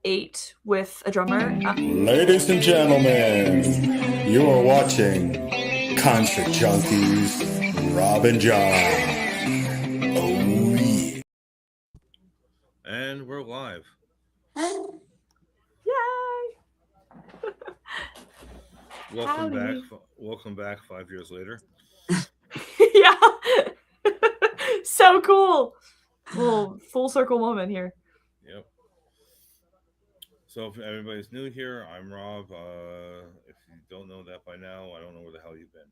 8 with a drummer. Ladies and gentlemen, you are watching Concert Junkies, Rob and John. Oh, yeah. And we're live. Yay! Welcome back. Howdy. Welcome back 5 years later. Yeah. So cool. Little full circle moment here. Yep. So if everybody's new here, I'm Rob. If you don't know that by now, I don't know where the hell you've been.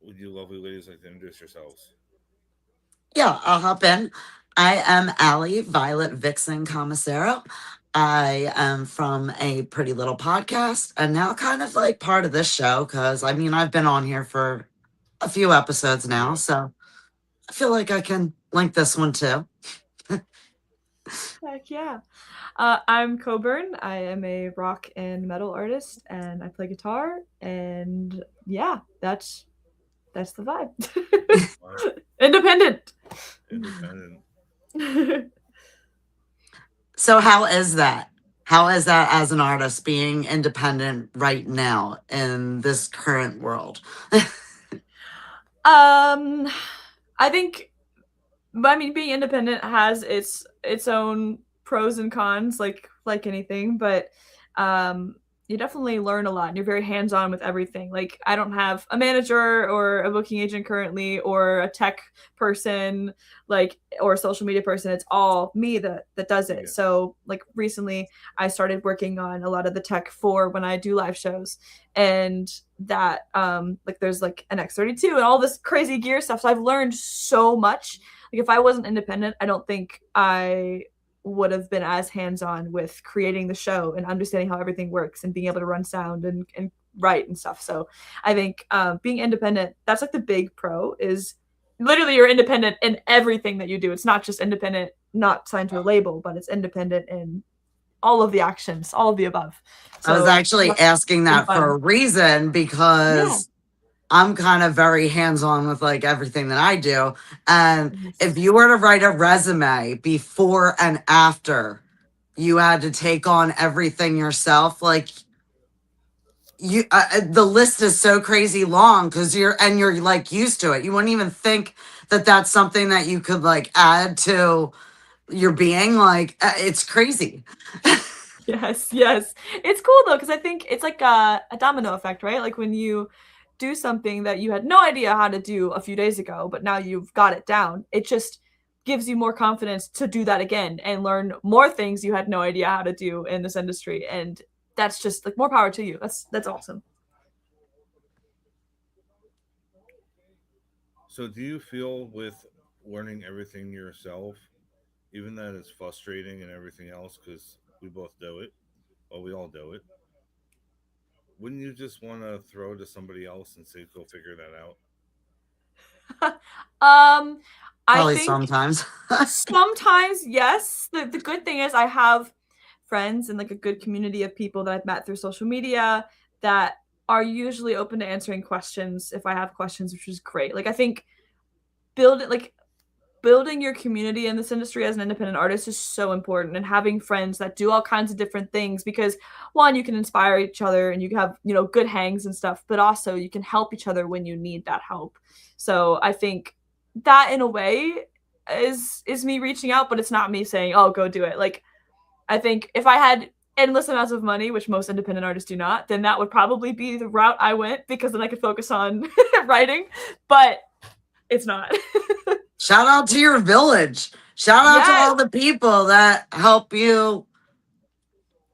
Would you lovely ladies like to introduce yourselves? Yeah, I'll hop in. I am Allie Violet Vixen Commissaro. I am from a pretty little podcast and now kind of like part of this show because I've been on here for a few episodes now, Yeah. so I feel like I can link this one too. Heck yeah. I'm Coburn. I am a rock and metal artist, and I play guitar. And yeah, that's the vibe. Independent. So how is that? How is that as an artist being independent right now in this current world? I think, being independent has its own pros and cons, like anything, but you definitely learn a lot, and you're very hands-on with everything. Like, I don't have a manager or a booking agent currently, or a tech person, or a social media person. It's all me that does it. Yeah. So, like, recently I started working on a lot of the tech for when I do live shows, and that there's like an X32 and all this crazy gear stuff. So I've learned so much. Like, if I wasn't independent, I don't think I would have been as hands-on with creating the show and understanding how everything works and being able to run sound and write and stuff. So I think being independent, that's like the big pro, is literally you're independent in everything that you do. It's not just independent, not signed to a label, but it's independent in all of the actions, all of the above. So I was actually asking that for a reason because I'm kind of very hands-on with like everything that I do. And if you were to write a resume before and after you had to take on everything yourself, like the list is so crazy long because you're like used to it. You wouldn't even think that that's something that you could like add to your being. Like, it's crazy. Yes. It's cool though, because I think it's like a domino effect, right? Like when you do something that you had no idea how to do a few days ago, but now you've got it down, it just gives you more confidence to do that again and learn more things you had no idea how to do in this industry. And that's just like more power to you. That's awesome. So do you feel with learning everything yourself, even that it's frustrating and everything else, because we both do it, or we all do it, wouldn't you just want to throw to somebody else and say, go figure that out? Probably I think sometimes. sometimes, yes. The good thing is I have friends and like a good community of people that I've met through social media that are usually open to answering questions if I have questions, which is great. Like, I think building your community in this industry as an independent artist is so important, and having friends that do all kinds of different things, because one, you can inspire each other and you can have, good hangs and stuff, but also you can help each other when you need that help. So I think that in a way is me reaching out, but it's not me saying, oh, go do it. Like, I think if I had endless amounts of money, which most independent artists do not, then that would probably be the route I went, because then I could focus on writing, but it's not. Shout out to your village. Shout out to all the people that help you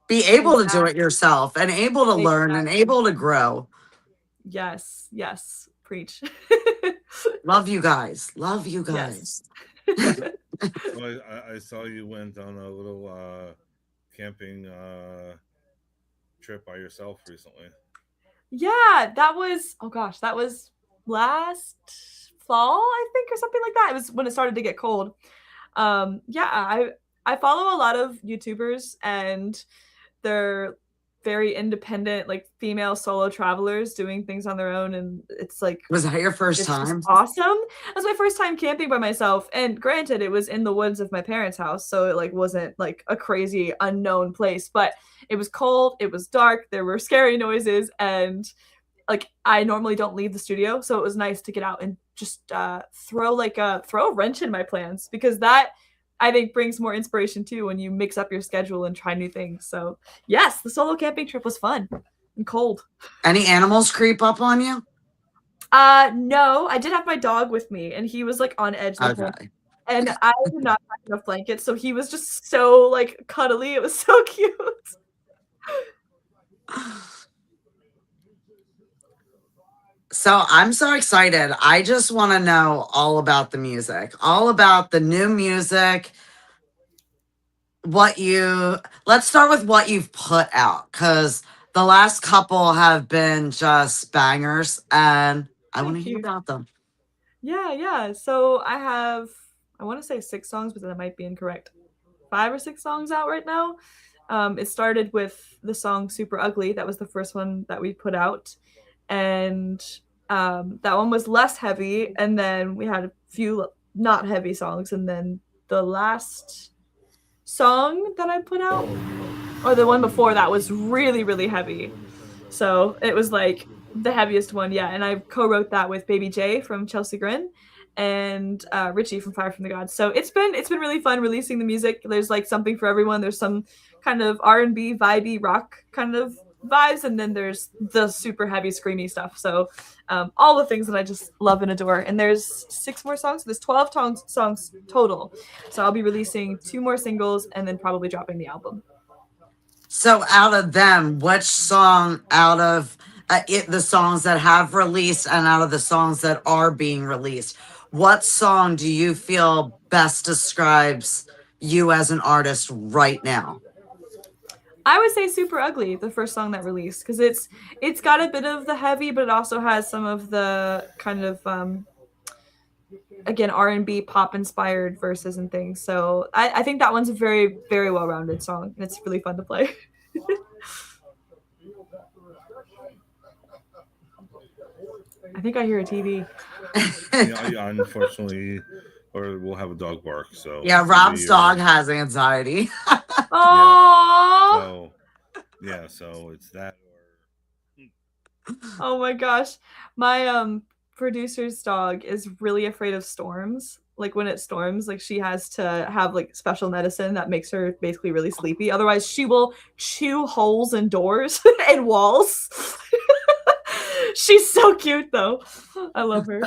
be able to do it yourself and able to learn and able to grow. Yes. Preach. Love you guys. Love you guys. Yes. So I saw you went on a little camping trip by yourself recently. Yeah, that was last fall, I think, or something like that. It was when it started to get cold. I follow a lot of YouTubers, and they're very independent, like female solo travelers doing things on their own, and it's like, Was that your first it's just time? awesome. It was my first time camping by myself, and granted, it was in the woods of my parents' house, so it like wasn't like a crazy unknown place, but it was cold, it was dark, there were scary noises, and like I normally don't leave the studio, so it was nice to get out and just throw a wrench in my plans, because that I think brings more inspiration too when you mix up your schedule and try new things. So yes, the solo camping trip was fun and cold. Any animals creep up on you? No, I did have my dog with me, and he was like on edge the whole Okay. and I did not have enough blankets, so he was just so like cuddly. It was so cute. So I'm so excited. I just want to know all about the music, all about the new music. Let's start with what you've put out, because the last couple have been just bangers, and I want to Thank hear you. about them. Yeah. So I want to say 6 songs, but that might be incorrect. 5 or 6 songs out right now. It started with the song Super Ugly. That was the first one that we put out. And that one was less heavy. And then we had a few not heavy songs. And then the last song that I put out, or the one before that, was really, really heavy. So it was like the heaviest one yet. And I co-wrote that with Baby J from Chelsea Grin and Richie from Fire from the Gods. So it's been really fun releasing the music. There's like something for everyone. There's some kind of R&B, vibey, rock kind of vibes, and then there's the super heavy, screamy stuff. So all the things that I just love and adore. And there's 6 more songs. There's 12 songs total. So I'll be releasing 2 more singles and then probably dropping the album. So out of them, which song out of the songs that have released and out of the songs that are being released, what song do you feel best describes you as an artist right now? I would say Super Ugly, the first song that released, because it's got a bit of the heavy, but it also has some of the kind of again, R&B pop inspired verses and things. So I think that one's a very, very well rounded song, and it's really fun to play. I think I hear a TV. Yeah, unfortunately, or we'll have a dog bark. So yeah, Rob's dog has anxiety. Oh. So it's that. Oh my gosh, my producer's dog is really afraid of storms. Like when it storms, like she has to have like special medicine that makes her basically really sleepy. Otherwise, she will chew holes in doors and walls. She's so cute though. I love her.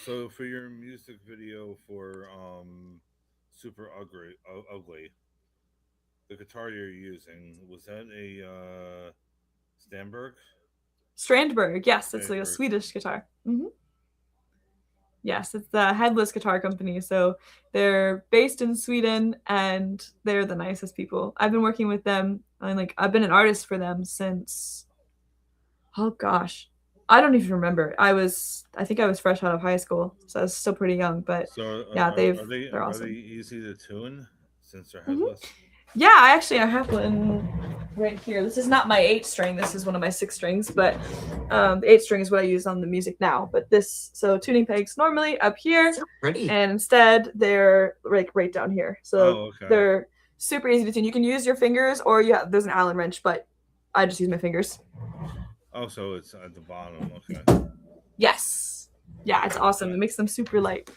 So for your music video for Super Ugly, the guitar you're using, was that a Strandberg, yes, it's like a Swedish guitar. Mm-hmm. Yes, it's the Headless Guitar Company. So they're based in Sweden, and they're the nicest people. I've been working with them, and like I've been an artist for them since, oh gosh, I don't even remember. I think I was fresh out of high school, so I was still pretty young. But yeah, they're awesome. Are they easy to tune since they're headless? Mm-hmm. Yeah, I have one right here. This is not my 8-string. This is one of my 6 strings, but the 8-string is what I use on the music now. But so tuning pegs normally up here, so pretty. And instead they're like right down here. So they're super easy to tune. You can use your fingers, or there's an Allen wrench, but I just use my fingers. Oh, so it's at the bottom. Okay. Yes. Yeah, it's awesome. It makes them super light.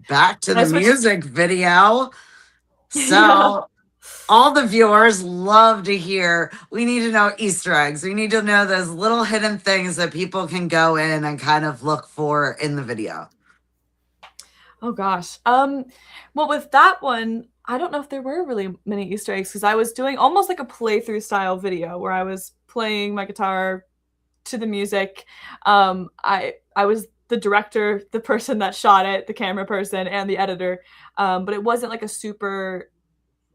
Back to the music video. So all the viewers love to hear, we need to know Easter eggs. We need to know those little hidden things that people can go in and kind of look for in the video. Oh gosh. Well, with that one, I don't know if there were really many Easter eggs, because I was doing almost like a playthrough style video where I was playing my guitar to the music. I was the director, the person that shot it, the camera person, and the editor. But it wasn't like a super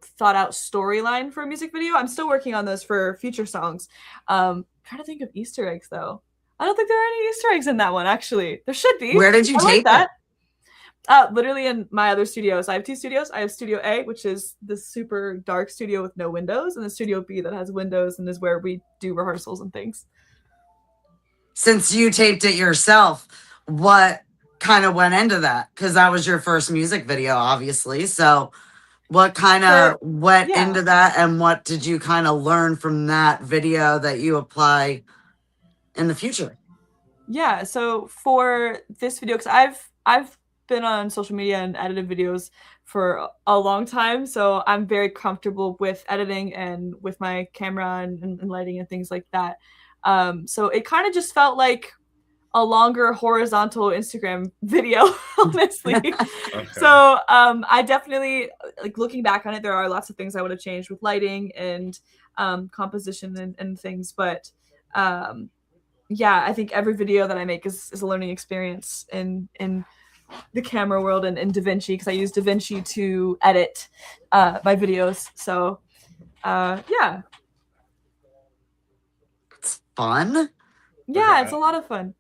thought out storyline for a music video. I'm still working on those for future songs. Trying to think of Easter eggs though. I don't think there are any Easter eggs in that one, actually. There should be. Where did you take that? Literally in my other studios. I have 2 studios. I have Studio A, which is the super dark studio with no windows, and the Studio B that has windows and is where we do rehearsals and things. Since you taped it yourself, what kind of went into that? Because that was your first music video, obviously. So what kind of went into that, and what did you kind of learn from that video that you apply in the future? Yeah, so for this video, because I've been on social media and edited videos for a long time, so I'm very comfortable with editing and with my camera and lighting and things like that. So it kind of just felt like a longer horizontal Instagram video, honestly. Okay. So I definitely, like, looking back on it, there are lots of things I would have changed with lighting and composition and things, but yeah, I think every video that I make is a learning experience in the camera world and in DaVinci, because I use DaVinci to edit my videos. So yeah. It's fun. Yeah, it's a lot of fun.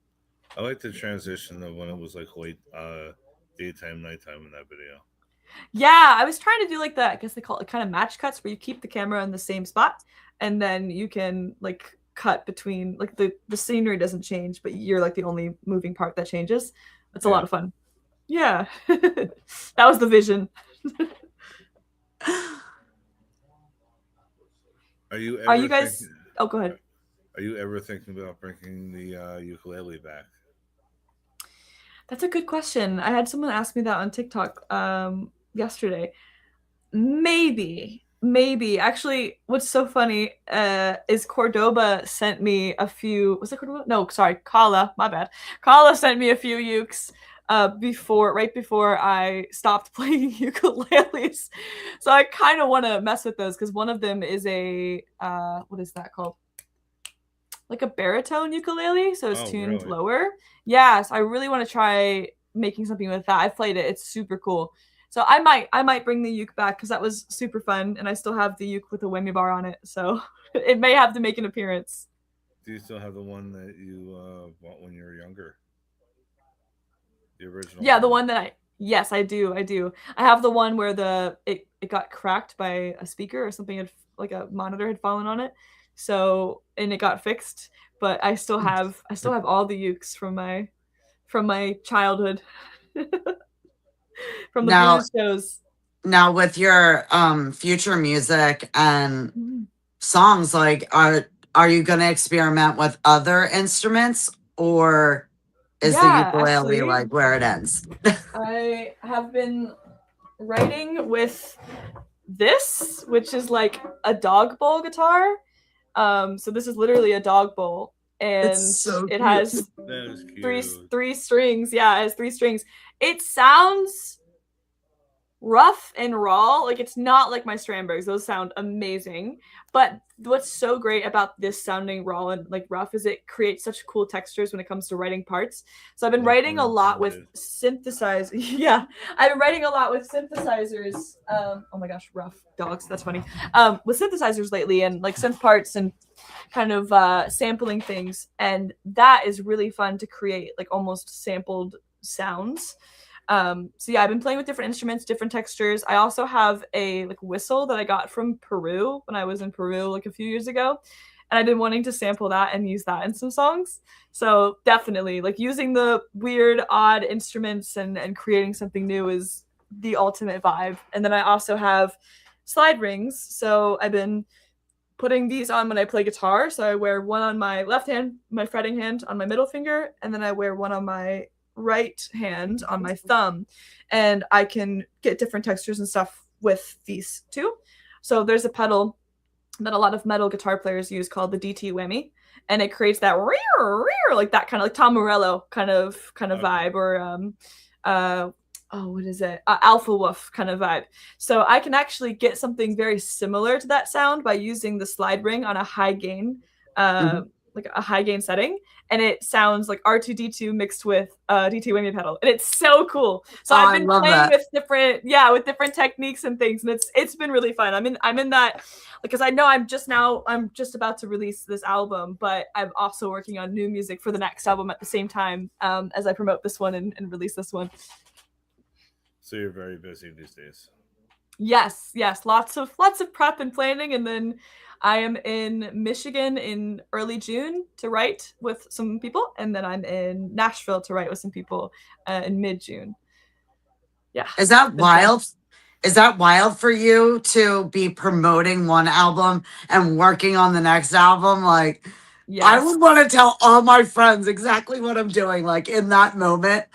I like the transition of when it was like late daytime, nighttime in that video. Yeah, I was trying to do like that. I guess they call it kind of match cuts, where you keep the camera in the same spot, and then you can like cut between, like, the scenery doesn't change, but you're like the only moving part that changes. It's a lot of fun. Yeah. That was the vision. Are you guys thinking, oh, go ahead. Are you ever thinking about bringing the ukulele back? That's a good question. I had someone ask me that on TikTok yesterday. Maybe. Actually, what's so funny is Cordoba sent me a few. Was it Cordoba? No, sorry, Kala. My bad. Kala sent me a few ukes right before I stopped playing ukuleles. So I kind of want to mess with those, because one of them is a what is that called? Like a baritone ukulele, so it's tuned lower. Yeah, so I really want to try making something with that. I've played it; it's super cool. So I might bring the uke back, because that was super fun, and I still have the uke with a whammy bar on it, so it may have to make an appearance. Do you still have the one that you bought when you were younger? The original? Yeah, the one that yes, I do. I have the one where it got cracked by a speaker or something, like a monitor had fallen on it. So, and it got fixed, but I still have all the ukes from my childhood. From the blues shows. Now with your future music and songs, like, are you going to experiment with other instruments, or is the ukulele like where it ends? I have been writing with this, which is like a dog bowl guitar. So this is literally a dog bowl, and it has three strings. Yeah, it has 3 strings. It sounds rough and raw. Like, it's not like my Strandbergs. Those sound amazing. But what's so great about this sounding raw and like rough is it creates such cool textures when it comes to writing parts. So I've been writing a lot with synthesizers. Yeah, I've been writing a lot with synthesizers. Oh my gosh, rough dogs. That's funny. With synthesizers lately, and like synth parts and kind of sampling things. And that is really fun to create, like almost sampled sounds. So yeah, I've been playing with different instruments, different textures. I also have a like whistle that I got from Peru when I was in Peru like a few years ago, and I've been wanting to sample that and use that in some songs. So definitely, like, using the weird, odd instruments and creating something new is the ultimate vibe. And then I also have slide rings, so I've been putting these on when I play guitar. So I wear one on my left hand, my fretting hand, on my middle finger, and then I wear one on my right hand on my thumb, and I can get different textures and stuff with these too. So there's a pedal that a lot of metal guitar players use called the DT whammy, and it creates that like that kind of like Tom Morello kind of vibe, or what is it? Alpha Wolf kind of vibe. So I can actually get something very similar to that sound by using the slide ring on a high gain like a high gain setting, and it sounds like R2D2 mixed with DT whammy pedal, and it's so cool. So I've been playing with different techniques and things, and it's been really fun. I'm in that, because I know I'm just about to release this album, but I'm also working on new music for the next album at the same time as I promote this one and release this one. So you're very busy these days. Yes, yes, lots of prep and planning, and then I am in Michigan in early June to write with some people, and then I'm in Nashville to write with some people in mid June. Yeah, Is that wild? Is that wild for you to be promoting one album and working on the next album? Like, yes. I would want to tell all my friends exactly what I'm doing, like in that moment,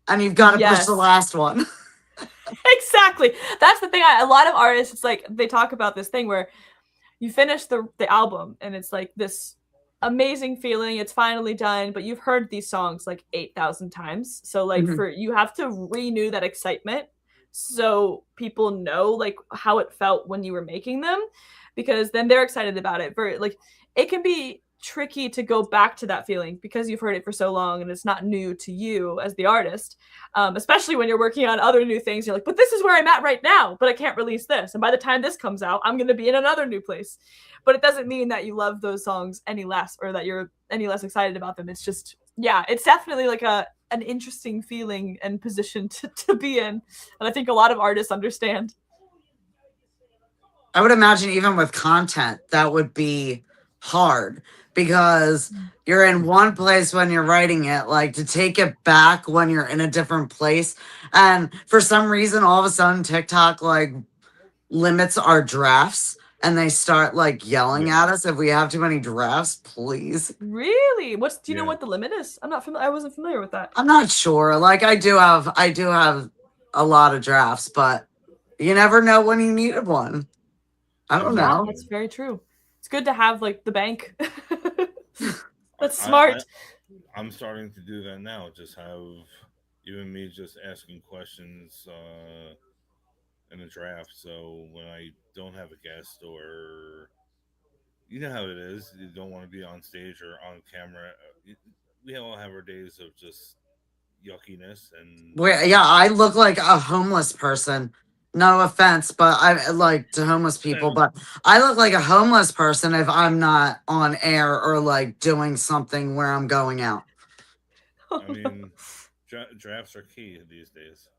and you've got to push the last one. Exactly. That's the thing. A lot of artists, it's like they talk about this thing where you finish the album and it's like this amazing feeling. It's finally done, but you've heard these songs like 8,000 times. So like for you have to renew that excitement so people know like how it felt when you were making them, because then they're excited about it. For like it can be tricky to go back to that feeling because you've heard it for so long and it's not new to you as the artist, especially when you're working on other new things. You're like, but this is where I'm at right now, but I can't release this, and by the time this comes out I'm going to be in another new place. But it doesn't mean that you love those songs any less or that you're any less excited about them. It's just, yeah, it's definitely like an interesting feeling and position to be in, and I think a lot of artists understand. I would imagine even with content that would be hard because you're in one place when you're writing it, like to take it back when you're in a different place. And for some reason, all of a sudden TikTok like limits our drafts and they start like yelling at us if we have too many drafts. Please. Really? Do you know what the limit is? I'm not familiar. I wasn't familiar with that. I'm not sure. Like I do have a lot of drafts, but you never know when you needed one. I don't know. That's very true. It's good to have like the bank. That's smart. I'm starting to do that now. Just have you and me just asking questions in a draft. So when I don't have a guest, or you know how it is, you don't want to be on stage or on camera. We all have our days of just yuckiness and. Yeah, I look like a homeless person. No offense, but I like to homeless people, but I look like a homeless person if I'm not on air or like doing something where I'm going out. I mean, drafts are key these days.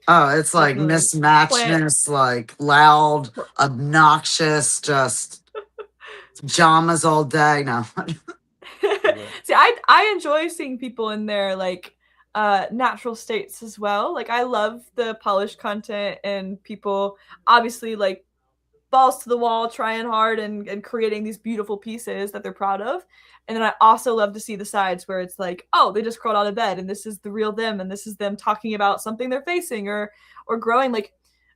Oh, it's like mismatchedness, like loud, obnoxious, just pajamas all day. No. See, I enjoy seeing people in their like natural states as well. Like I love the polished content and people obviously like balls to the wall, trying hard and creating these beautiful pieces that they're proud of. And then I also love to see the sides where it's like, oh, they just crawled out of bed and this is the real them and this is them talking about something they're facing or growing. Like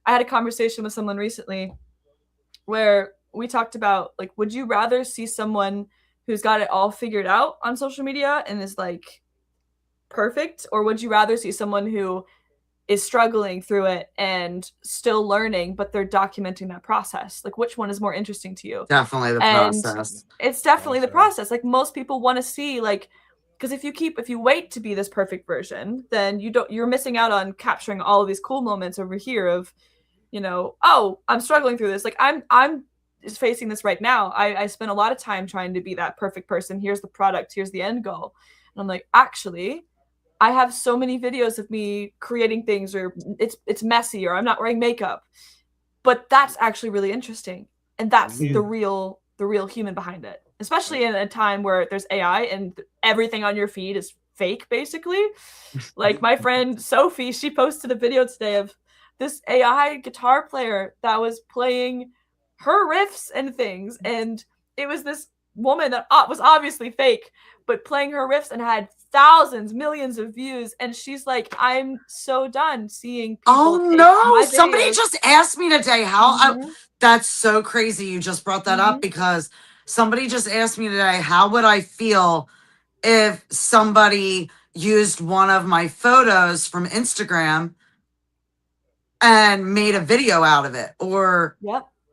I had a conversation with someone recently where we talked about like, would you rather see someone who's got it all figured out on social media and is like perfect, or would you rather see someone who is struggling through it and still learning, but they're documenting that process? Like which one is more interesting to you? Definitely the process. It's definitely the process. Like most people want to see like, because if you wait to be this perfect version, then you're missing out on capturing all of these cool moments over here of, you know, oh, I'm struggling through this. Like I'm just facing this right now. I spent a lot of time trying to be that perfect person. Here's the product, here's the end goal. And I'm like, actually, I have so many videos of me creating things, or it's messy, or I'm not wearing makeup, but that's actually really interesting, and that's the real human behind it. Especially in a time where there's AI and everything on your feed is fake, basically. Like my friend Sophie, she posted a video today of this AI guitar player that was playing her riffs and things, and it was this woman that was obviously fake, but playing her riffs and had thousands, millions of views. And she's like, I'm so done seeing people. Oh no, somebody just asked me today how that's so crazy you just brought that up, because somebody just asked me today, how would I feel if somebody used one of my photos from Instagram and made a video out of it, or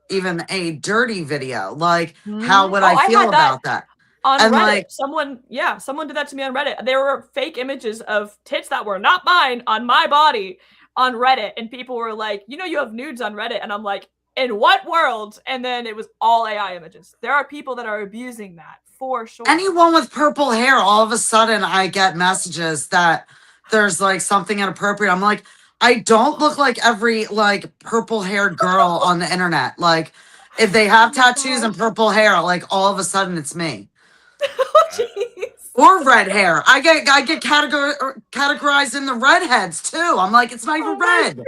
even a dirty video? Like, how would I feel about that? On and Reddit, like, someone did that to me on Reddit. There were fake images of tits that were not mine on my body on Reddit, and people were like, you know, you have nudes on Reddit, and I'm like, in what world? And then it was all AI images. There are people that are abusing that for sure. Anyone with purple hair, all of a sudden I get messages that there's like something inappropriate. I'm like, I don't look like every like purple haired girl on the internet. Like if they have tattoos and purple hair, like all of a sudden it's me. Oh, jeez. Or red hair. I get categorized in the redheads too. I'm like, it's not even red.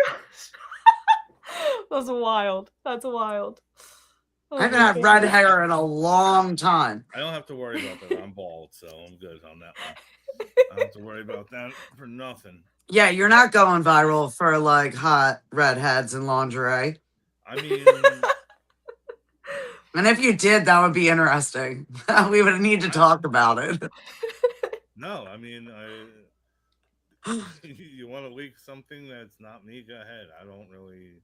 That's wild. That's wild. I haven't had red hair in a long time. I don't have to worry about that. I'm bald, so I'm good on that one. I don't have to worry about that for nothing. Yeah, you're not going viral for like hot redheads and lingerie. I mean, and if you did, that would be interesting. We would need to talk about it. No, I mean, you want to leak something that's not me? Go ahead. I don't really.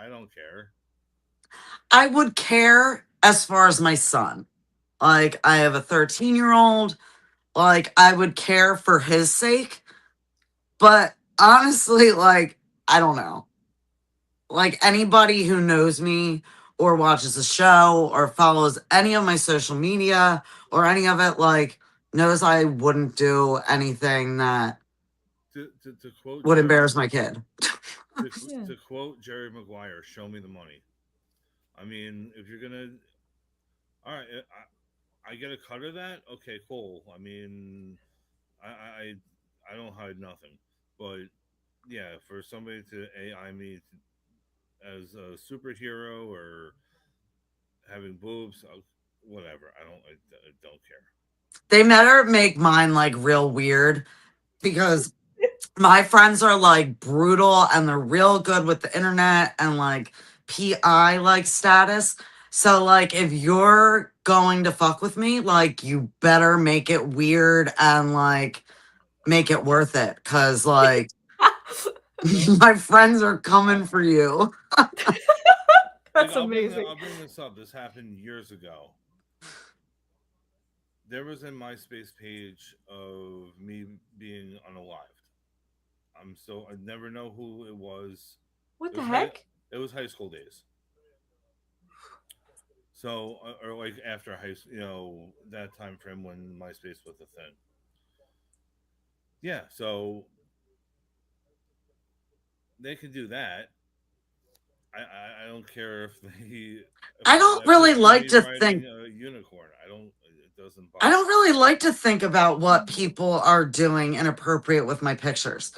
I don't care. I would care as far as my son. Like, I have a 13-year-old. Like, I would care for his sake. But honestly, like, I don't know. Like, anybody who knows me or watches the show or follows any of my social media or any of it, like, knows I wouldn't do anything that To quote would embarrass my kid. To quote Jerry Maguire, show me the money. I mean, if you're gonna, all right, I get a cut of that. Okay, cool. I mean, I don't hide nothing, but yeah, for somebody to AI me as a superhero or having boobs, whatever, I don't care. They better make mine like real weird because my friends are like brutal and they're real good with the internet and like PI like status. So like if you're going to fuck with me, like you better make it weird and like make it worth it. Cause like my friends are coming for you. That's amazing. I'll bring this up. This happened years ago. There was a MySpace page of me being unalived. I never know who it was. What the heck? It was high school days. So, or like after high school, that time frame when MySpace was a thing. Yeah, so they could do that. I don't care if they. I don't really like to think. A unicorn. It doesn't. I don't really like to think about what people are doing inappropriate with my pictures.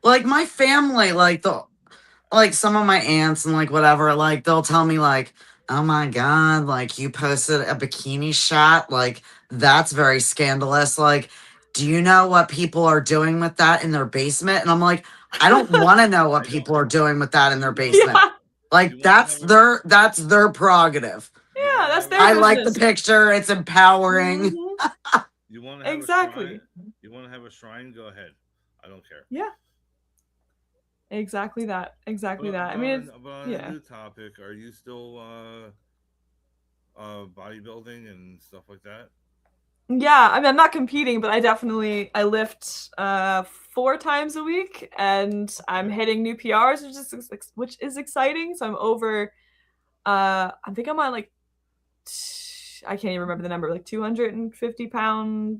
Like my family, like some of my aunts and like whatever, like they'll tell me like, oh my God, like you posted a bikini shot. Like that's very scandalous. Like, do you know what people are doing with that in their basement? And I'm like, I don't want to know what people are doing with that in their basement. Yeah. Like that's their prerogative. Yeah, that's their I like the picture. It's empowering. Mm-hmm. You want to have exactly. You want to have a shrine? Go ahead. I don't care. Yeah. Exactly that. I mean, on a new topic, are you still bodybuilding and stuff like that? Yeah, I mean, I'm not competing, but I lift 4 times a week, and I'm hitting new PRs, which is exciting. So I'm over. I think I'm on like I can't even remember the number, like 250-pound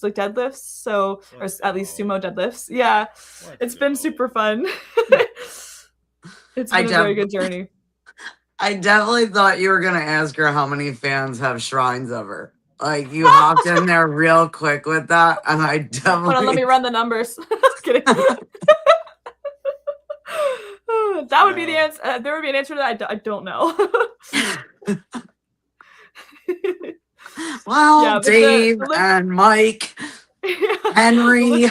like deadlifts, so or at least sumo deadlifts. Yeah, it's been super fun. It's been a very good journey. I definitely thought you were gonna ask her how many fans have shrines of her. Like you hopped in there real quick with that, and I definitely. Hold on, let me run the numbers. Just kidding. That would be the answer. There would be an answer to that. I don't know. Well, Dave and Mike, Henry.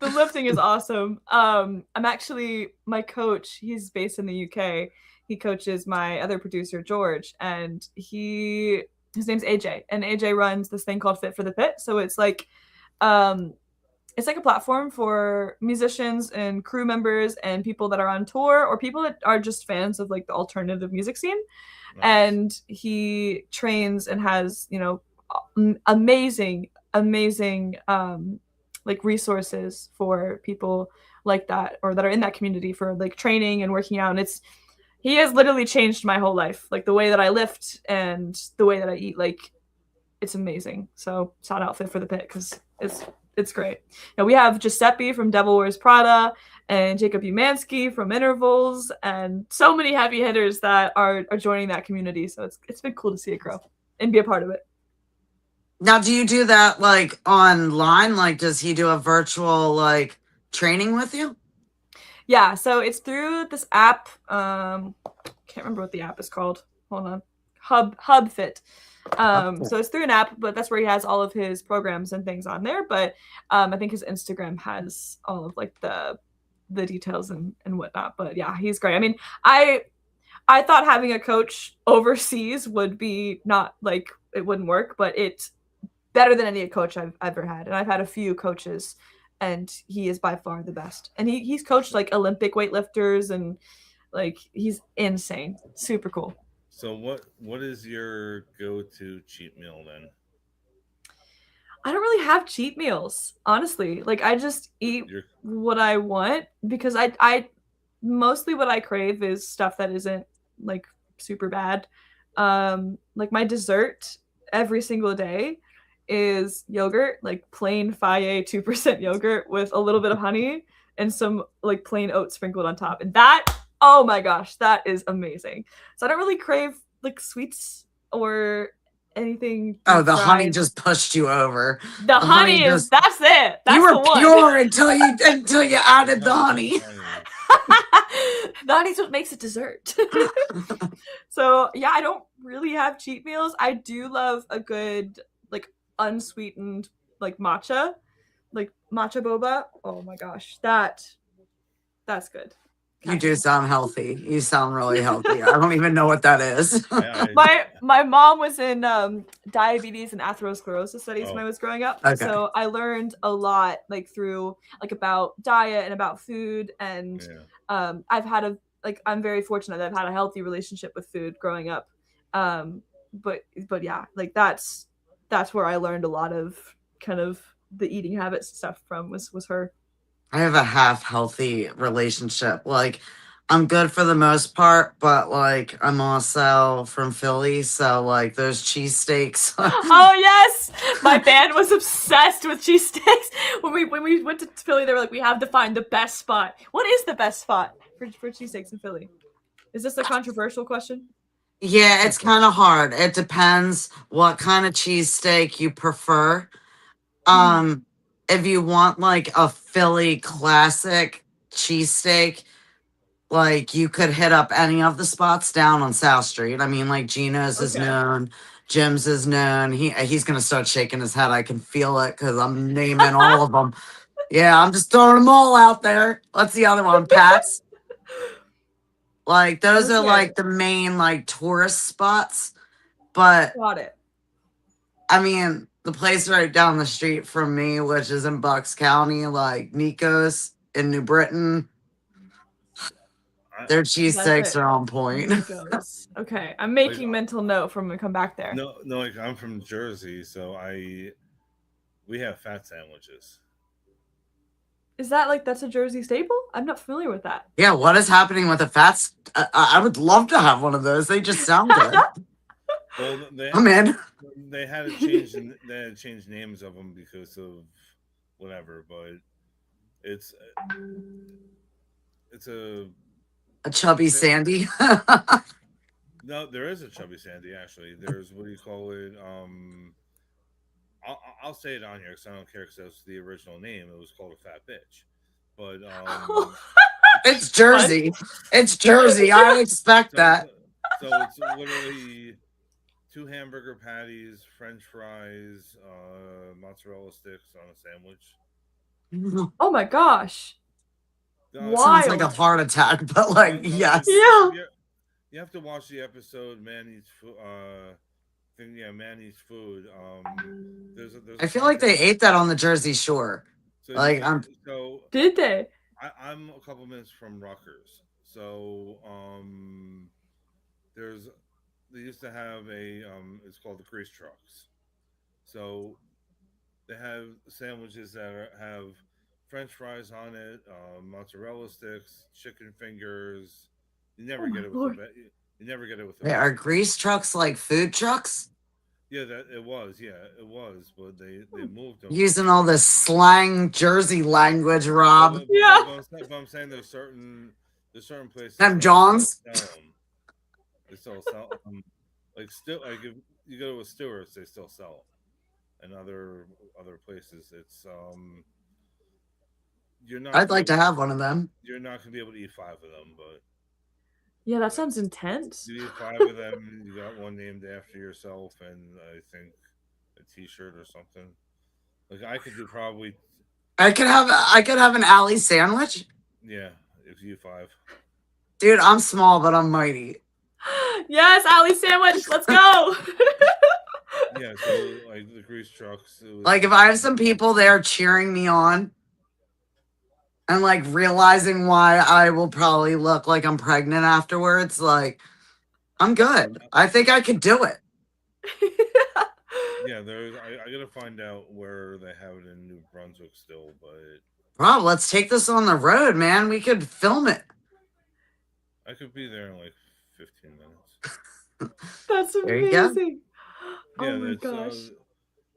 The lifting is awesome. I'm actually my coach. He's based in the UK. He coaches my other producer George, and his name's AJ, and AJ runs this thing called Fit for the Pit. So it's like a platform for musicians and crew members and people that are on tour or people that are just fans of like the alternative music scene. Nice. And he trains and has, amazing like resources for people like that or that are in that community for like training and working out. And he has literally changed my whole life, like the way that I lift and the way that I eat. Like it's amazing. So shout out Fit for the Pit because it's It's great. Now we have Giuseppe from Devil Wears Prada and Jacob Umansky from Intervals, and so many heavy hitters that are joining that community. So it's been cool to see it grow and be a part of it. Now, do you do that like online? Like, does he do a virtual like training with you? Yeah, so it's through this app. Can't remember what the app is called. Hold on. HubFit. So it's through an app, but that's where he has all of his programs and things on there. But I think his Instagram has all of like the details and whatnot. But yeah, he's great. I mean, I thought having a coach overseas would be not like it wouldn't work, but it's better than any coach I've ever had. And I've had a few coaches, and he is by far the best. And he's coached like Olympic weightlifters, and like he's insane. Super cool. So what is your go-to cheat meal then? I don't really have cheat meals, honestly. Like I just eat what I want because I mostly what I crave is stuff that isn't like super bad. Like my dessert every single day is yogurt, like plain Faye 2% yogurt with a little bit of honey and some like plain oats sprinkled on top. And that, oh my gosh, that is amazing. So I don't really crave like sweets or anything. Oh, the honey just pushed you over. The honey is, that's it. That's you were the one. pure until you added the honey. The honey's what makes it dessert. So yeah, I don't really have cheat meals. I do love a good like unsweetened like matcha boba. Oh my gosh, that's good. You do sound healthy. You sound really healthy. I don't even know what that is. My mom was in diabetes and atherosclerosis studies when I was growing up. Okay. So I learned a lot like through like about diet and about food. And I've had I'm very fortunate that I've had a healthy relationship with food growing up. But yeah, like that's where I learned a lot of kind of the eating habits stuff from was her. I have a half healthy relationship. Like, I'm good for the most part, but like, I'm also from Philly, so like, those cheesesteaks. Oh yes, my band was obsessed with cheesesteaks. When we went to Philly, they were like, we have to find the best spot. What is the best spot for cheesesteaks in Philly? Is this a controversial question? Yeah, it's kind of hard. It depends what kind of cheesesteak you prefer. If you want like a Philly classic cheesesteak, like you could hit up any of the spots down on South Street. I mean, like Gino's is known, Jim's is known. He's gonna start shaking his head. I can feel it because I'm naming all of them. Yeah, I'm just throwing them all out there. What's the other one? Pat's. Like those are like the main like tourist spots. But got it. I mean, the place right down the street from me, which is in Bucks County, like Nico's in New Britain, their cheesesteaks are on point. Okay, I'm making mental note from when we come back there. No, like I'm from Jersey, so we have fat sandwiches. Is that like that's a Jersey staple? I'm not familiar with that. Yeah, what is happening with the fats? I would love to have one of those. They just sound good. Well, I'm in. They had to change names of them because of whatever, but it's a chubby Sandy. No, there is a chubby Sandy actually. There's what do you call it? I'll say it on here because I don't care because that's the original name. It was called a fat bitch, but it's Jersey. It's Jersey. I expect that. So it's literally 2 hamburger patties, French fries, mozzarella sticks on a sandwich. Oh my gosh! Sounds like a heart attack, but like yes. Yeah. You have to watch the episode. Man eats food. Man eats food. There's I feel like they ate that on the Jersey Shore. So did they? I'm a couple minutes from Rutgers, so they used to have it's called the grease trucks. So they have sandwiches that have French fries on it, mozzarella sticks, chicken fingers. You never get it with you never get it with. Are grease trucks like food trucks? Yeah, that it was. Yeah, it was. But they moved them. Using all this slang Jersey language, Rob. Yeah. But I'm saying there's certain places Them that still Johns. sell them. They still sell like still like if you go to a Stewart's, they still sell 'em. And other places, it's you're not I'd gonna be like able to have one of them. you're not gonna be able to eat five of them, but Yeah, that sounds intense. you eat five of them. You got one named after yourself, and I think a T-shirt or something. Like I could do probably I could have an alley sandwich. yeah if you eat five. Dude, I'm small, but I'm mighty. Yes, alley sandwich. Let's go. Yeah, so like the grease trucks. Like if I have some people there cheering me on and like realizing why I will probably look like I'm pregnant afterwards, like I'm good. I think I could do it. Yeah, there's. I gotta find out where they have it in New Brunswick still, but Rob, let's take this on the road, man. We could film it. I could be there in like 15 minutes. That's There you go. amazing. Yeah, Oh my that's gosh.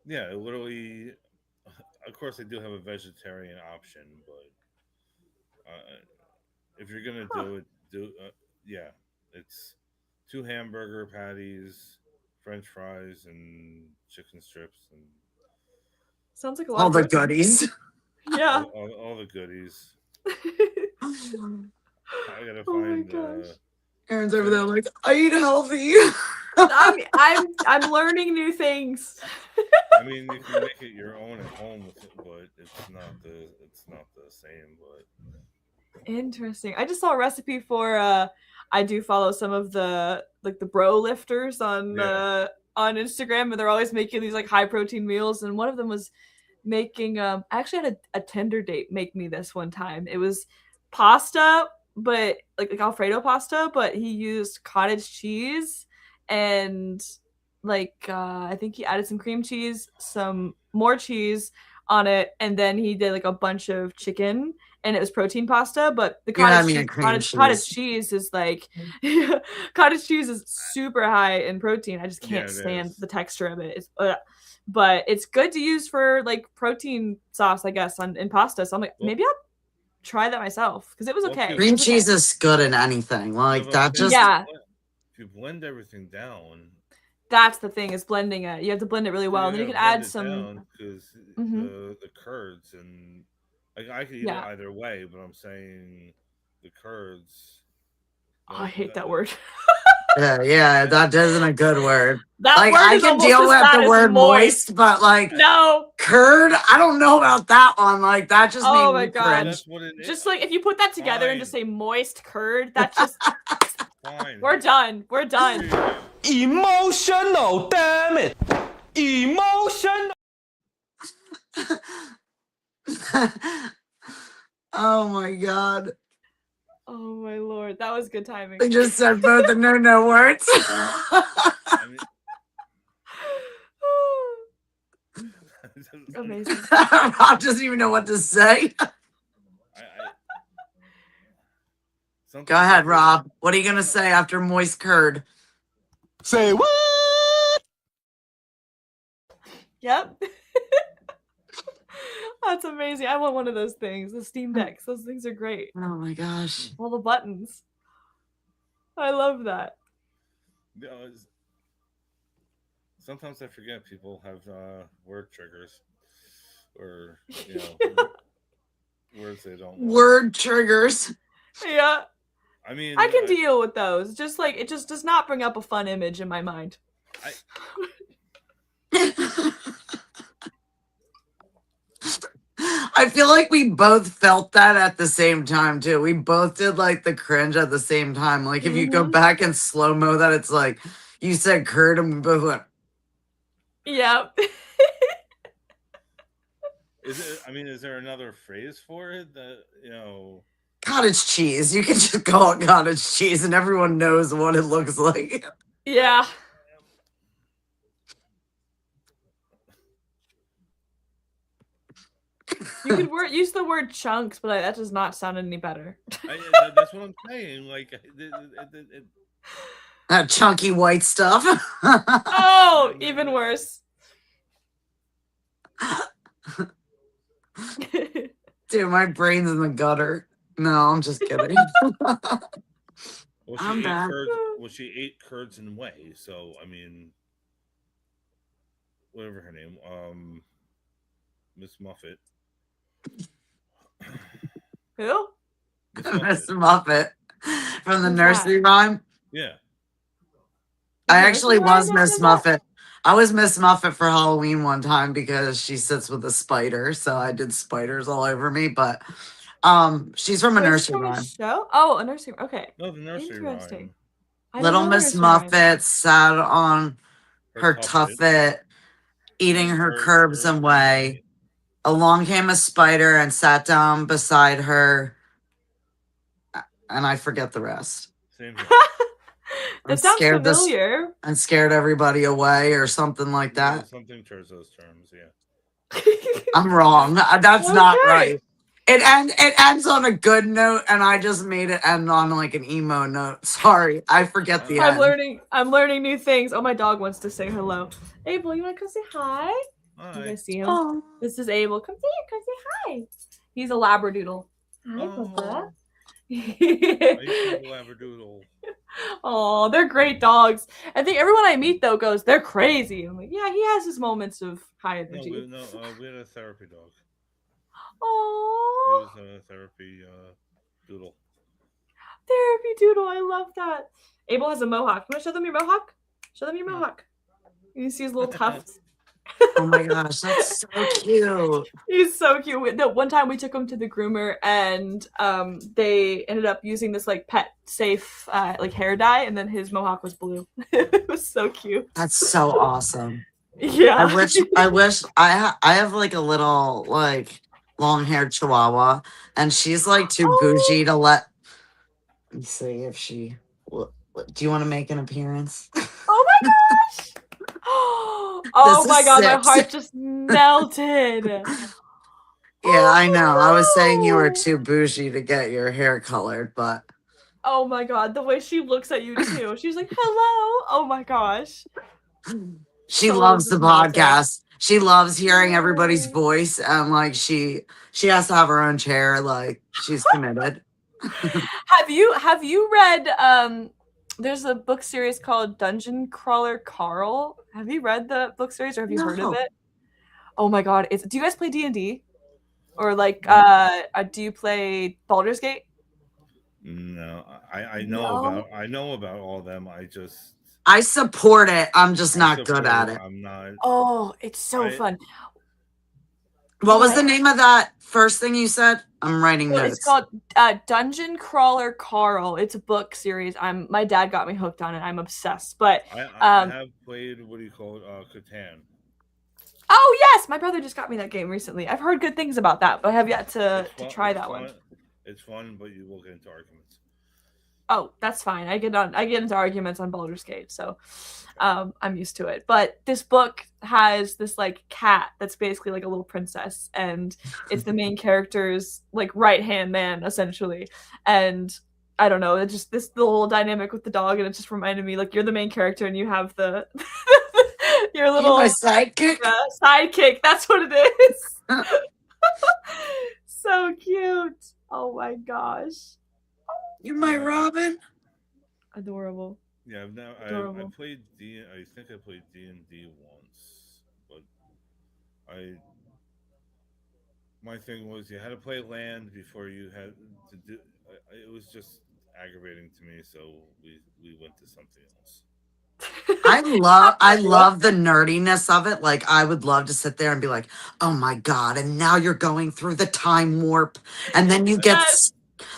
yeah. Literally, of course, they do have a vegetarian option, but if you're gonna do it, yeah, it's 2 hamburger patties, French fries, and chicken strips, and Sounds like a lot All of the protein. goodies. Yeah. all the goodies. I gotta Oh my find. gosh. Aaron's over there like, I eat healthy. I'm learning new things. I mean, you can make it your own at home with it, but it's not the same. But Interesting. I just saw a recipe for I do follow some of the like the bro lifters on Instagram, and they're always making these like high protein meals, and one of them was making I actually had a Tinder date make me this one time. It was pasta, but like Alfredo pasta, but he used cottage cheese and like I think he added some cream cheese, some more cheese on it, and then he did like a bunch of chicken, and it was protein pasta. But the You had cottage me a cheese, cream cottage cheese. cheese is like cottage cheese is super high in protein. I just can't stand the texture of it. But it's good to use for like protein sauce, I guess, in pasta. So I'm like, maybe I'll try that myself because it was okay. Cream cheese is good in anything. Like that just if you blend everything down, that's the thing is blending it. You have to blend it really well, and then you can add some because the curds and like I could eat it either way, but I'm saying the curds. Oh, I hate that word. yeah, that isn't a good word. That like word I is can deal with the word moist, but like no curd, I don't know about that one. Like that just made me cringe. Just like if you put that together and just say moist curd, that's just fine. We're done. We're done. Emotional, damn it. Emotional. Oh my god. Oh my lord, that was good timing. They just said both the no words. Amazing. Rob doesn't even know what to say. Go ahead, Rob. What are you gonna say after moist curd? Say what? Yep. That's amazing. I want one of those things. The Steam Decks. Those things are great. Oh my gosh. All the buttons. I love that. Sometimes I forget people have word triggers, or words they don't. Word triggers. Yeah. I mean, I can deal with those. Just like it just does not bring up a fun image in my mind. I feel like we both felt that at the same time too. We both did like the cringe at the same time. Like if you go back and slow mo that, it's like you said curd and we both went. Yeah. Is there another phrase for it that Cottage cheese. You can just call it cottage cheese and everyone knows what it looks like. Yeah. You could use the word chunks, but that does not sound any better. That's what I'm saying. Like, That chunky white stuff. Oh, even worse. Dude, my brain's in the gutter. No, I'm just kidding. Well, I'm back. she ate curds and whey. So I mean, whatever her name, Miss Muffet. Who? Miss Muffet from the Who's nursery that? rhyme. Yeah. I The actually nursery rhyme was that Miss says that? Muffet. I was Miss Muffet for Halloween one time because she sits with a spider, so I did spiders all over me. But she's from a Wait, is this nursery from a rhyme. show? Oh, a nursery. Okay. No, the nursery Interesting. rhyme. I don't Little know the Miss nursery rhyme. Muffet sat on her tuffet, eating her curbs and whey. Along came a spider and sat down beside her, and I forget the rest. Same here. That sounds familiar. And scared everybody away or something like that. Yeah, something towards those terms, yeah. I'm wrong. That's Okay. not right. It ends on a good note, and I just made it end on like an emo note. Sorry, I forget the end. I'm learning new things. Oh, my dog wants to say hello. Abel, you want to come say hi? Hi. You guys see him? Oh. This is Abel. Come say hi. He's a Labradoodle. Hi, Oh. Papa. I used to have a Labradoodle. Oh, they're great dogs. I think everyone I meet though goes, they're crazy. I'm like, yeah, he has his moments of high energy. We had a therapy dog. Oh, He was a therapy doodle. Therapy doodle. I love that. Abel has a mohawk. You want to show them your mohawk? Show them your mohawk. You see his little tufts. Oh my gosh, that's so cute. He's so cute. No, one time we took him to the groomer and they ended up using this like pet safe like hair dye, and then his mohawk was blue. It was so cute. That's so awesome. Yeah. I wish I have like a little like long-haired chihuahua, and she's like too bougie to let me see if she do you want to make an appearance? Oh my gosh. Oh my god, my heart just melted. Yeah, I know. I was saying you were too bougie to get your hair colored, but oh my god, the way she looks at you too. She's like, "Hello." Oh my gosh. she loves the podcast. She loves hearing everybody's voice, and like she has to have her own chair. Like she's committed. Have you read there's a book series called Dungeon Crawler Carl? Have you read the book series or have you heard of it? Oh my god, do you guys play D&D? Or like do you play Baldur's Gate? No, I know about all of them. I support it. I'm just not good at it. I'm not. Oh, it's so fun. What was the name of that first thing you said? I'm writing notes. It's called Dungeon Crawler Carl. It's a book series. My dad got me hooked on it. I'm obsessed. But I have played Catan. Oh yes, my brother just got me that game recently. I've heard good things about that, but I have yet to try that one. It's fun, but you will get into arguments. Oh, that's fine. I get into arguments on Baldur's Gate, so I'm used to it. But this book has this like cat that's basically like a little princess, and it's the main character's like right-hand man essentially. And I don't know, it's just this little dynamic with the dog, and it just reminded me like you're the main character and you have the your little sidekick. Sidekick. That's what it is. So cute. Oh my gosh. You're my Robin. Adorable. Yeah, I played I think I played D&D once, but my thing was you had to play land before you had to do. It was just aggravating to me, so we went to something else. I love the nerdiness of it. Like I would love to sit there and be like, "Oh my god!" And now you're going through the time warp, and then you get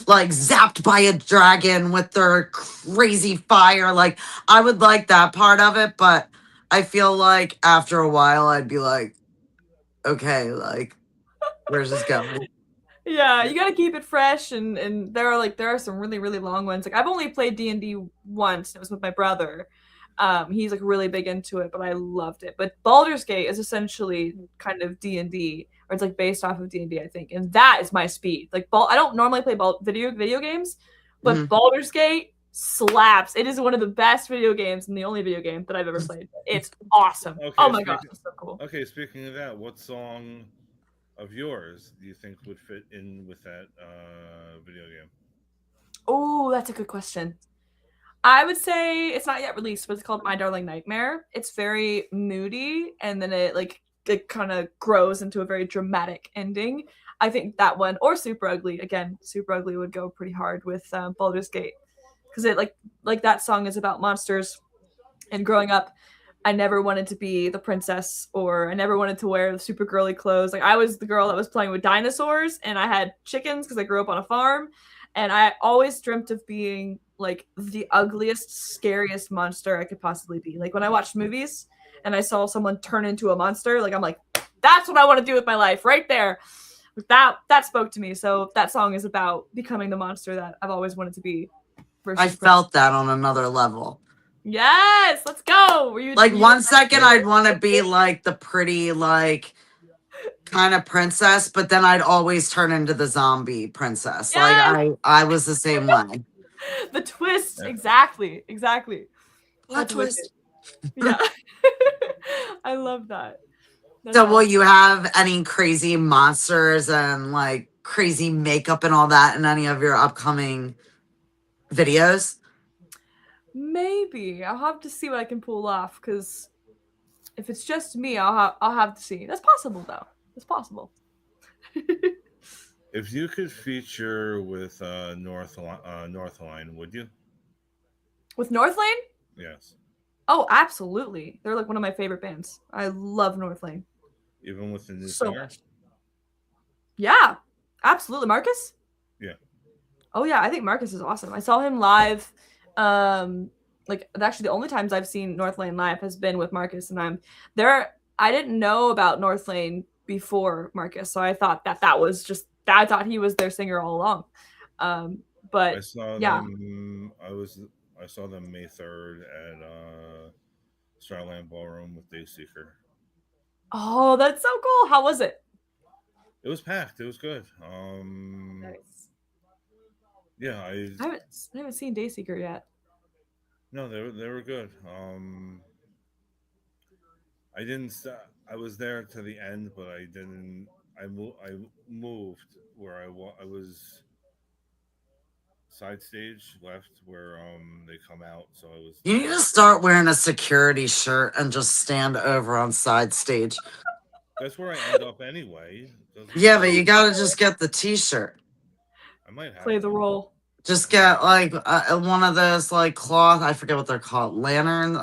like zapped by a dragon with their crazy fire. Like I would like that part of it, but I feel like after a while I'd be like, "Okay, like where's this going?" Yeah, you gotta keep it fresh, and there are some really really long ones. Like I've only played D&D once. It was with my brother. He's like really big into it, but I loved it. But Baldur's Gate is essentially kind of D&D, or it's like based off of D&D, I think, and that is my speed. Like I don't normally play video games, but Baldur's Gate, slaps. It is one of the best video games and the only video game that I've ever played. It's awesome. Okay, Oh my gosh, it's so cool. Okay, speaking of that, what song of yours do you think would fit in with that video game? Oh, that's a good question. I would say it's not yet released, but it's called My Darling Nightmare. It's very moody, and then it kind of grows into a very dramatic ending. I think that one, or Super Ugly. Again, Super Ugly would go pretty hard with Baldur's Gate, because it like that song is about monsters. And growing up, I never wanted to be the princess, or I never wanted to wear the super girly clothes. Like I was the girl that was playing with dinosaurs, and I had chickens because I grew up on a farm, and I always dreamt of being like the ugliest, scariest monster I could possibly be. Like when I watched movies and I saw someone turn into a monster, like I'm like, that's what I want to do with my life, right there. That spoke to me. So that song is about becoming the monster that I've always wanted to be. I felt that on another level. Yes, let's go. Like 1 second I'd want to be like the pretty, like kind of princess, but then I'd always turn into the zombie princess. Yes! Like I was the same way. The twist, exactly. Plot twist. Yeah. I love that. So will you have any crazy monsters and like crazy makeup and all that in any of your upcoming videos? Maybe. I'll have to see what I can pull off, because if it's just me, I'll have to see. That's possible though. It's possible. If you could feature with Northline, would you? With Northlane? Yes. Oh, absolutely. They're like one of my favorite bands. I love Northlane. Even with the new So singer? much. Yeah, absolutely. Marcus? Yeah. Oh yeah, I think Marcus is awesome. I saw him live. Like actually the only times I've seen Northlane live has been with Marcus, and I'm there. I didn't know about Northlane before Marcus, so I thought that was just, I thought he was their singer all along. But I saw yeah. them. I saw them May 3rd at Starland Ballroom with Dayseeker. Oh, that's so cool. How was it? It was packed. It was good. Nice. Yeah, I haven't seen Dayseeker yet. No, they were good. I didn't. I was there to the end, but I didn't. I moved where I was side stage left where they come out. So I was. You need to start wearing a security shirt and just stand over on side stage. That's where I end up anyway. Yeah, but you gotta just get the t-shirt. I might have Play the role. Just get like one of those like cloth, I forget what they're called, lanterns.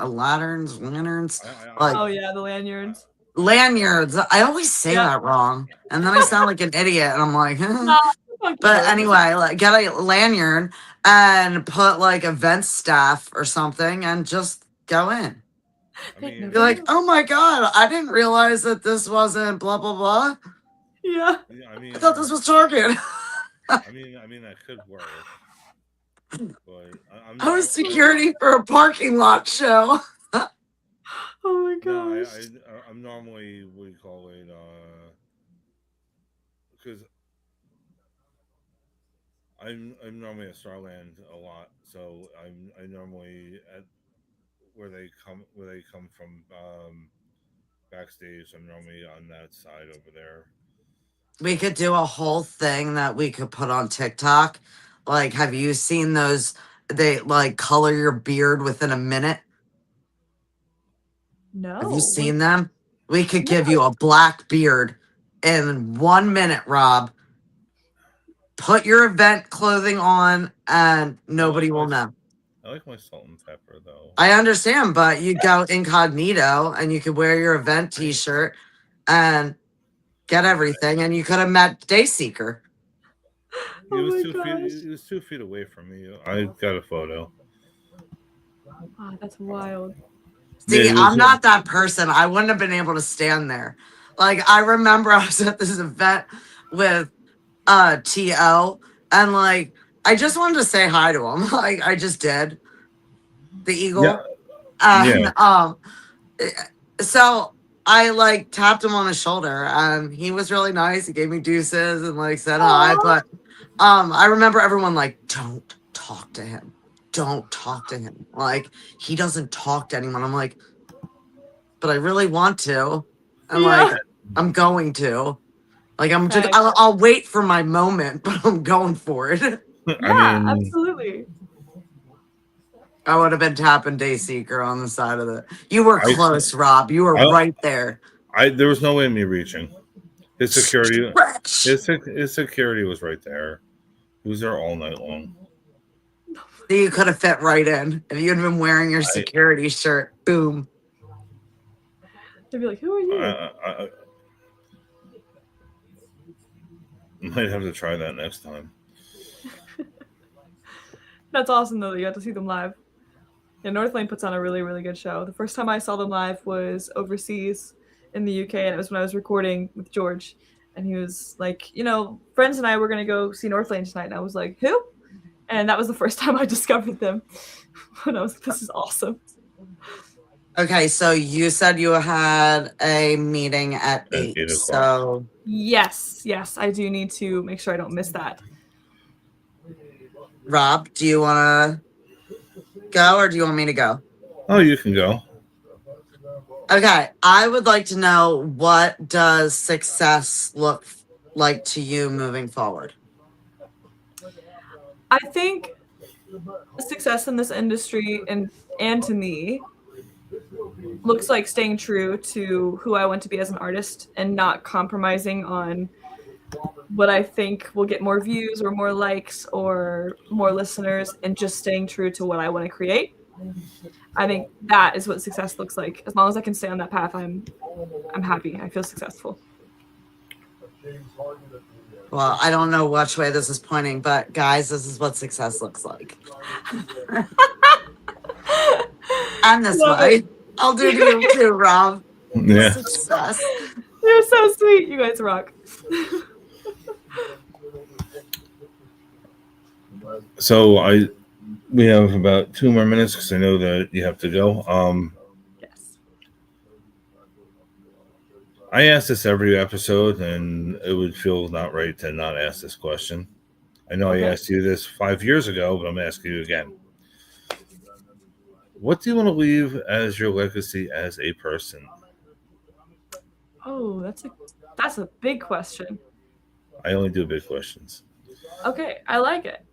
Oh yeah, the lanyards. Lanyards. I always say that wrong, and then I sound like an idiot, and I'm like, No, but anyway, like get a lanyard and put like event staff or something, and just go in. Be like, oh my god, I didn't realize that this wasn't blah blah blah. Yeah. I thought this was Target. I mean that could work. But I was security for a parking lot show. Oh my gosh. No, I'm normally, what do you call it? Because I'm normally at Starland a lot, so I normally at where they come from backstage. I'm normally on that side over there. We could do a whole thing that we could put on TikTok. Like, have you seen those? They like color your beard within a minute. No. Have you seen them? We could give you a black beard in 1 minute, Rob. Put your event clothing on and nobody will know. I like my salt and pepper, though. I understand, but you go incognito and you could wear your event t-shirt and get everything, and you could have met Dayseeker. He was 2 feet away from me. I got a photo. Oh, that's wild. See, I'm not that person. I wouldn't have been able to stand there. Like, I remember I was at this event with T.O. and like I just wanted to say hi to him. Like I just did. The Eagle. Yeah. So I like tapped him on the shoulder and he was really nice. He gave me deuces and like said hi. But I remember everyone like, don't talk to him. don't talk to him. Like, he doesn't talk to anyone. I'm like, but I really want to. I'm like, I'm going to. Like, I'll wait for my moment, but I'm going for it. Yeah, absolutely. I would have been tapping Dayseeker on the side of the. You were close, Rob. You were right there. There was no way of me reaching. His security was right there. He was there all night long. You could have fit right in if you'd been wearing your security shirt. Boom. They'd be like, "Who are you?" I might have to try that next time. That's awesome, though, that you got to see them live. Yeah, North Lane puts on a really, really good show. The first time I saw them live was overseas in the UK, and it was when I was recording with George. And he was like, friends and I were going to go see North Lane tonight. And I was like, who? And that was the first time I discovered them. And I was like, this is awesome. Okay, so you said you had a meeting at 8. So Yes, I do need to make sure I don't miss that. Rob, do you want to go or do you want me to go? Oh, you can go. Okay, I would like to know, what does success look like to you moving forward? I think success in this industry and to me looks like staying true to who I want to be as an artist and not compromising on what I think will get more views or more likes or more listeners, and just staying true to what I want to create. I think that is what success looks like. As long as I can stay on that path, I'm happy. I feel successful. Well, I don't know which way this is pointing, but guys, this is what success looks like. And this way. I'll do you too, Rob. Yeah. Success. You're so sweet. You guys rock. So we have about 2 more minutes because I know that you have to go. Yes. I ask this every episode, and it would feel not right to not ask this question. I know I asked you this 5 years ago, but I'm asking you again. What do you want to leave as your legacy as a person? Oh, that's a big question. I only do big questions. Okay, I like it.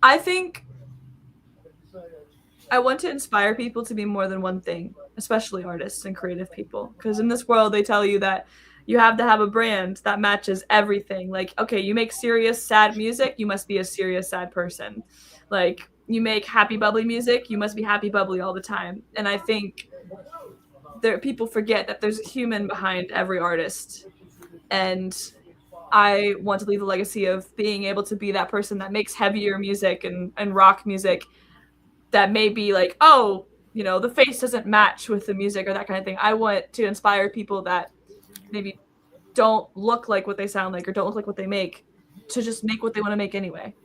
I think I want to inspire people to be more than one thing, especially artists and creative people. Because in this world, they tell you that you have to have a brand that matches everything. Like, okay, you make serious, sad music, you must be a serious, sad person. Like, you make happy, bubbly music, you must be happy, bubbly all the time. And I think people forget that there's a human behind every artist. And I want to leave a legacy of being able to be that person that makes heavier music and rock music that may be like, oh, the face doesn't match with the music or that kind of thing. I want to inspire people that maybe don't look like what they sound like or don't look like what they make to just make what they want to make anyway.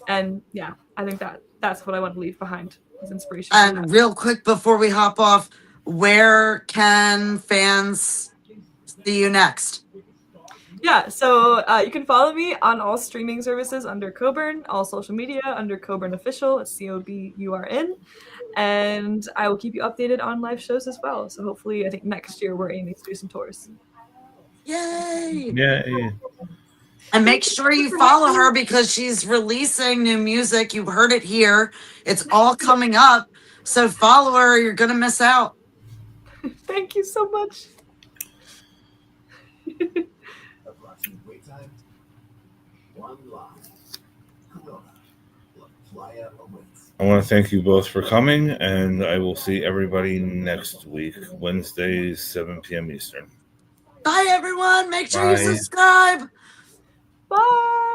And yeah, I think that's what I want to leave behind as inspiration. And real quick before we hop off, where can fans see you next? Yeah, so you can follow me on all streaming services under Coburn, all social media under Coburn Official. It's COBURN. And I will keep you updated on live shows as well. So hopefully, I think next year we're aiming to do some tours. Yay! Yeah. And make sure you follow her because she's releasing new music. You've heard it here. It's all coming up. So follow her or you're going to miss out. Thank you so much. I want to thank you both for coming, and I will see everybody next week, Wednesdays, 7 p.m. Eastern. Bye, everyone. Make sure you subscribe. Bye.